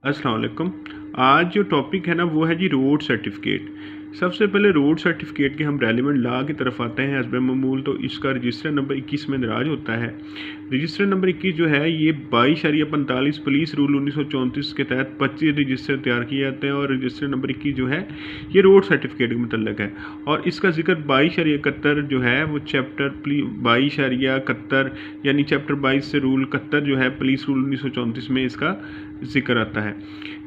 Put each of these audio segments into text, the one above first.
अस्सलाम वालेकुम। आज जो टॉपिक है ना वो है जी रोड सर्टिफिकेट। सबसे पहले रोड सर्टिफिकेट के हम रेलिवेंट लॉ की तरफ आते हैं हस्ब मामूल। तो इसका रजिस्टर नंबर 21 में दराज होता है। रजिस्टर नंबर 21 जो है ये 22/45 पुलिस रूल 1934 के तहत 25 रजिस्टर तैयार किए जाते हैं और रजिस्टर नंबर 21 जो है ये रोड सर्टिफिकेट के मतलब है। और इसका जिक्र 22/71 जो है वो चैप्टर 22/71 यानी चैप्टर 22 से रूल 71 जो है पुलिस रूल 1934 में इसका जिक्र आता है।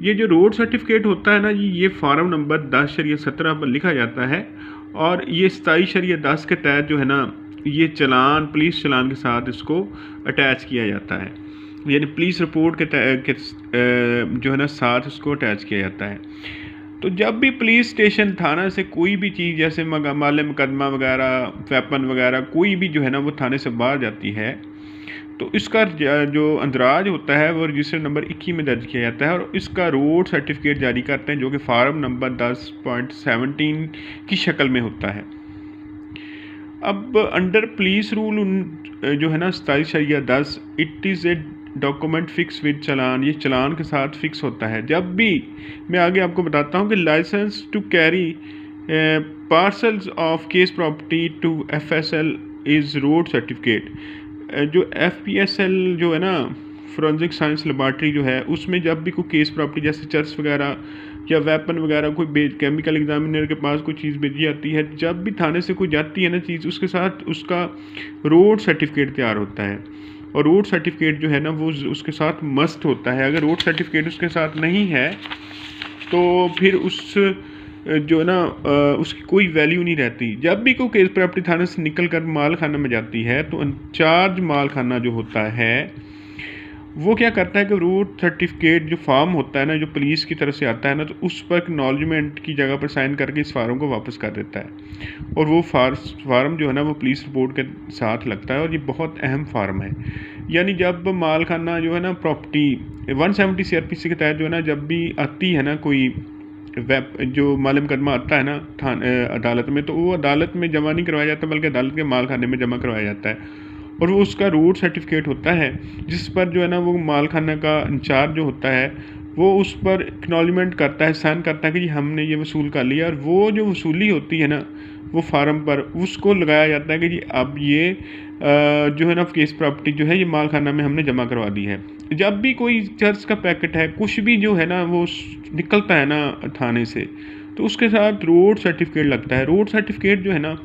ये जो रोड सर्टिफिकेट होता है ना ये फार्म नंबर 10/17 पर लिखा जाता है और ये 27/10 के तहत जो है ना ये चालान पुलिस चालान के साथ इसको अटैच किया जाता है, यानी पुलिस रिपोर्ट के जो है ना साथ इसको अटैच किया जाता है। तो जब भी पुलिस स्टेशन थाना से कोई भी चीज़ जैसे माल मुकदमा वगैरह वेपन वगैरह कोई भी जो है ना वो थाने से बाहर जाती है तो इसका जो अंदराज होता है वो रजिस्टर नंबर 21 में दर्ज किया जाता है और इसका रोड सर्टिफिकेट जारी करते हैं जो कि फार्म नंबर 10.17 की शक्ल में होता है। अब अंडर पुलिस रूल जो है ना 27/10 it is a document fix with challan, ये चालान के साथ फिक्स होता है। जब भी मैं आगे आपको बताता हूँ कि licence to carry parcels of case property to FSL is road certificate. जो FPSL जो है ना फोरेंसिक साइंस लेबॉर्ट्री जो है उसमें जब भी कोई केस प्रॉपर्टी जैसे चर्च वगैरह या वेपन वगैरह कोई केमिकल एग्जामिनर के पास कोई चीज़ भेजी जाती है, जब भी थाने से कोई जाती है ना चीज़ उसके साथ उसका रोड सर्टिफिकेट तैयार होता है और रोड सर्टिफिकेट जो है ना वो उसके साथ मस्ट होता है। अगर रोड सर्टिफिकेट उसके साथ नहीं है तो फिर उस जो है ना उसकी कोई वैल्यू नहीं रहती। जब भी कोई केस प्रॉपर्टी थाने से निकल कर माल खाना में जाती है तो इंचार्ज माल खाना जो होता है वो क्या करता है कि रोड सर्टिफिकेट जो फॉर्म होता है ना जो पुलिस की तरफ से आता है ना तो उस पर एक्नॉलेजमेंट की जगह पर साइन करके इस फार्म को वापस कर देता है और वो फार्म जो है ना वो पुलिस रिपोर्ट के साथ लगता है और ये बहुत अहम फार्म है। यानी जब माल खाना जो है ना प्रॉपर्टी 170 CRPC के तहत जो है ना जब भी आती है ना कोई जो माल मुकदमा आता है ना अदालत में तो वो अदालत में जमा नहीं करवाया जाता बल्कि अदालत के माल खाने में जमा करवाया जाता है और वो उसका रोड सर्टिफिकेट होता है जिस पर जो है ना वो माल खाना का इंचार्ज जो होता है वो उस पर एक्नॉलेजमेंट करता है, साइन करता है कि जी हमने ये वसूल कर लिया और वो जो वसूली होती है ना वो फार्म पर उसको लगाया जाता है कि जी अब ये जो है ना केस प्रॉपर्टी जो है ये माल खाना में हमने जमा करवा दी है। जब भी कोई चर्च का पैकेट है कुछ भी जो है ना वो निकलता है ना थाने से तो उसके साथ रोड सर्टिफिकेट लगता है। रोड सर्टिफिकेट जो है ना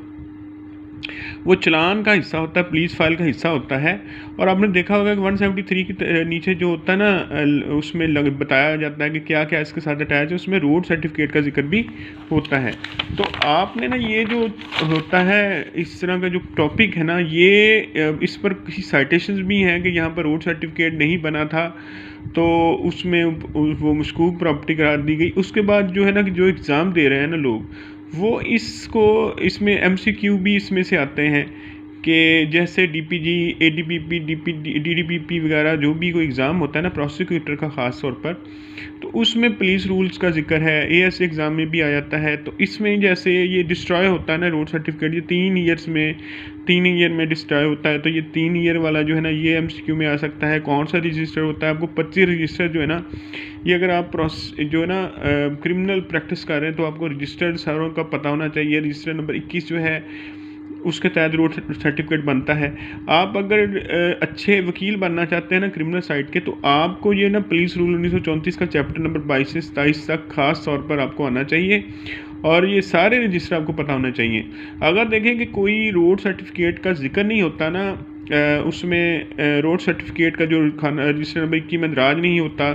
वो चालान का हिस्सा होता है, पुलिस फाइल का हिस्सा होता है और आपने देखा होगा कि 173 के नीचे जो होता है ना उसमें बताया जाता है कि क्या क्या इसके साथ अटैच है, उसमें रोड सर्टिफिकेट का जिक्र भी होता है। तो आपने ना ये जो होता है इस तरह का जो टॉपिक है ना ये इस पर किसी साइटेशंस भी हैं कि यहाँ पर रोड सर्टिफिकेट नहीं बना था तो उसमें वो मशकूक प्रॉपर्टी करार दी गई। उसके बाद जो है ना कि जो एग्ज़ाम दे रहे हैं ना लोग वो इसमें MCQ भी इसमें से आते हैं कि जैसे DPG, ADPP, DDPP वगैरह जो भी कोई एग्ज़ाम होता है ना प्रोसिक्यूटर का ख़ास तौर पर तो उसमें पुलिस रूल्स का जिक्र है। AS एग्ज़ाम में भी आ जाता है। तो इसमें जैसे ये डिस्ट्रॉय होता है ना रोड सर्टिफिकेट ये 3 ईयर में डिस्ट्रॉय होता है तो ये 3 ईयर वाला जो है ना ये MCQ में आ सकता है। कौन सा रजिस्टर होता है आपको 25 रजिस्टर जो है ना ये अगर आप जो है ना क्रिमिनल प्रैक्टिस कर रहे हैं तो आपको रजिस्टर्ड सारों का पता होना चाहिए। रजिस्टर नंबर 21 जो है उसके तहत रोड सर्टिफिकेट बनता है। आप अगर अच्छे वकील बनना चाहते हैं ना क्रिमिनल साइड के तो आपको ये ना पुलिस रूल 1934 का चैप्टर नंबर 22 से 27 तक ख़ास तौर पर आपको आना चाहिए और ये सारे रजिस्टर आपको पता होना चाहिए। अगर देखें कि कोई रोड सर्टिफिकेट का जिक्र नहीं होता ना उसमें रोड सर्टिफिकेट का जो रजिस्टर नंबर 21 में दराज नहीं होता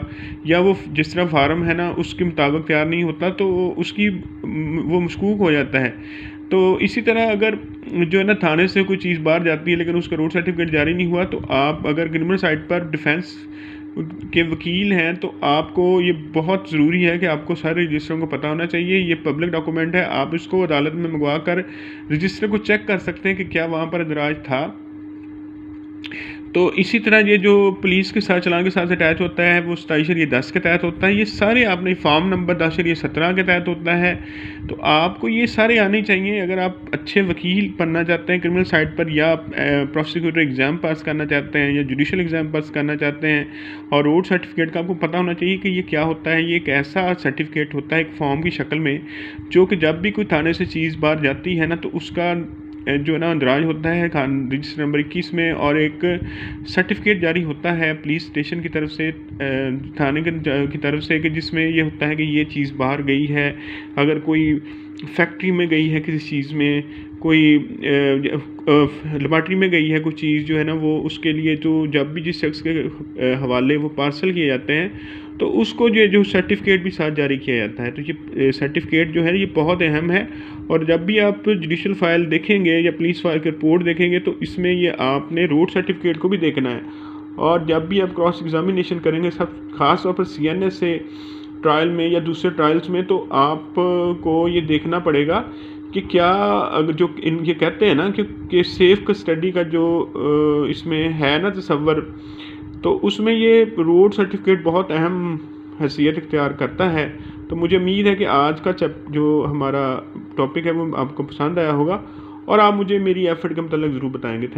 या वो जिस तरह फार्म है ना उसके मुताबिक तैयार नहीं होता तो उसकी वो मशकूक हो जाता है। तो इसी तरह अगर जो है ना थाने से कोई चीज़ बाहर जाती है लेकिन उसका रोड सर्टिफिकेट जारी नहीं हुआ तो आप अगर क्रिमिनल साइड पर डिफेंस के वकील हैं तो आपको ये बहुत ज़रूरी है कि आपको सारे रजिस्टरों को पता होना चाहिए। ये पब्लिक डॉक्यूमेंट है, आप इसको अदालत में मंगवा कर रजिस्टर को चेक कर सकते हैं कि क्या वहाँ पर दराज था। तो इसी तरह ये जो पुलिस के साथ चालान के साथ अटैच होता है वो 27(10) के तहत होता है। ये सारे आपने फॉर्म नंबर 10(17) के तहत होता है। तो आपको ये सारे आने चाहिए अगर आप अच्छे वकील बनना चाहते हैं क्रिमिनल साइड पर, या प्रोसिक्यूटर एग्ज़ाम पास करना चाहते हैं, या जुडिशल एग्ज़ाम पास करना चाहते हैं। और रोड सर्टिफिकेट का आपको पता होना चाहिए कि ये क्या होता है। ये एक ऐसा सर्टिफिकेट होता है एक फॉर्म की शक्ल में, जो कि जब भी कोई थाने से चीज़ बाहर जाती है ना, तो उसका जो है ना इंदराज होता है रजिस्टर नंबर 21 में, और एक सर्टिफिकेट जारी होता है पुलिस स्टेशन की तरफ से, थाने की तरफ से, कि जिसमें ये होता है कि ये चीज़ बाहर गई है। अगर कोई फैक्ट्री में गई है किसी चीज़ में, कोई लेबॉर्ट्री में गई है कोई चीज़ जो है ना, वो उसके लिए तो जब भी जिस शख्स के हवाले वो पार्सल किए जाते हैं, तो उसको ये जो सर्टिफिकेट भी साथ जारी किया जाता है। तो ये सर्टिफिकेट जो है ये बहुत अहम है। और जब भी आप जुडिशल फाइल देखेंगे या पुलिस फाइल की रिपोर्ट देखेंगे, तो इसमें ये आपने रोड सर्टिफिकेट को भी देखना है। और जब भी आप क्रॉस एग्जामिनेशन करेंगे, सब खास तौर पर CNS से ट्रायल में या दूसरे ट्रायल्स में, तो आपको ये देखना पड़ेगा कि क्या अगर जो ये कहते हैं ना कि सेफ कस्टडी का जो इसमें है ना तसव्वुर, तो उसमें ये रोड सर्टिफिकेट बहुत अहम हैसियत इख्तियार करता है। तो मुझे उम्मीद है कि आज का जो हमारा टॉपिक है वो आपको पसंद आया होगा, और आप मुझे मेरी एफ़र्ट के मतलब ज़रूर बताएंगे। थैंक